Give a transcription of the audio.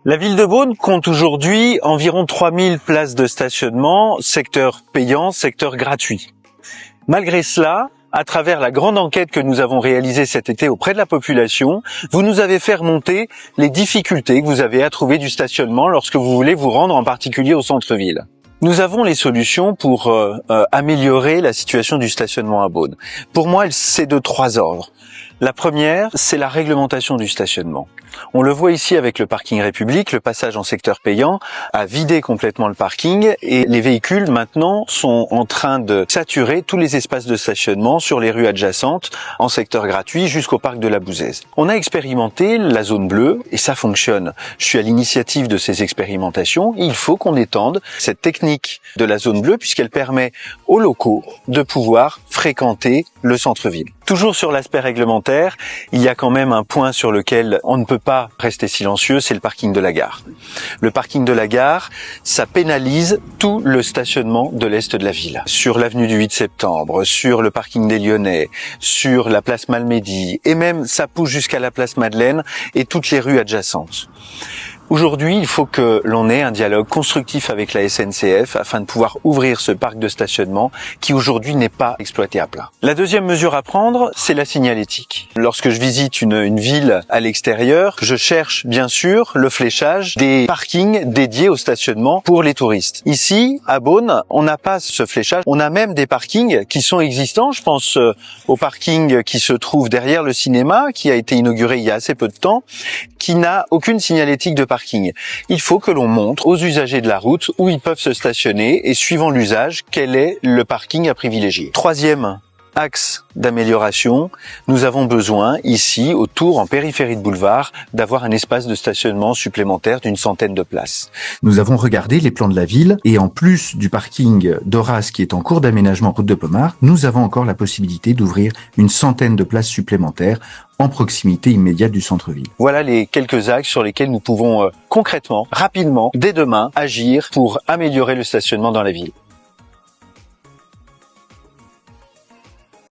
La ville de Beaune compte aujourd'hui environ 3000 places de stationnement, secteur payant, secteur gratuit. Malgré cela, à travers la grande enquête que nous avons réalisée cet été auprès de la population, vous nous avez fait remonter les difficultés que vous avez à trouver du stationnement lorsque vous voulez vous rendre en particulier au centre-ville. Nous avons les solutions pour améliorer la situation du stationnement à Beaune. Pour moi, c'est de 3 ordres. La première, c'est la réglementation du stationnement. On le voit ici avec le parking République, le passage en secteur payant a vidé complètement le parking et les véhicules maintenant sont en train de saturer tous les espaces de stationnement sur les rues adjacentes en secteur gratuit jusqu'au parc de la Bouzaise. On a expérimenté la zone bleue et ça fonctionne. Je suis à l'initiative de ces expérimentations. Il faut qu'on étende cette technique de la zone bleue puisqu'elle permet aux locaux de pouvoir fréquenter le centre-ville. Toujours sur l'aspect réglementaire, il y a quand même un point sur lequel on ne peut pas rester silencieux, c'est le parking de la gare. Le parking de la gare, ça pénalise tout le stationnement de l'est de la ville. Sur l'avenue du 8 septembre, sur le parking des Lyonnais, sur la place Malmedy, et même ça pousse jusqu'à la place Madeleine et toutes les rues adjacentes. Aujourd'hui, il faut que l'on ait un dialogue constructif avec la SNCF afin de pouvoir ouvrir ce parc de stationnement qui aujourd'hui n'est pas exploité à plat. La deuxième mesure à prendre, c'est la signalétique. Lorsque je visite une ville à l'extérieur, je cherche bien sûr le fléchage des parkings dédiés au stationnement pour les touristes. Ici, à Beaune, on n'a pas ce fléchage. On a même des parkings qui sont existants. Je pense au parking qui se trouve derrière le cinéma, qui a été inauguré il y a assez peu de temps, qui n'a aucune signalétique de parking. Il faut que l'on montre aux usagers de la route où ils peuvent se stationner et suivant l'usage, quel est le parking à privilégier. Troisième axe d'amélioration, nous avons besoin ici, autour, en périphérie de boulevard, d'avoir un espace de stationnement supplémentaire d'une centaine de places. Nous avons regardé les plans de la ville et en plus du parking d'Horace qui est en cours d'aménagement route de Pommard, nous avons encore la possibilité d'ouvrir une centaine de places supplémentaires en proximité immédiate du centre-ville. Voilà les quelques axes sur lesquels nous pouvons concrètement, rapidement, dès demain, agir pour améliorer le stationnement dans la ville.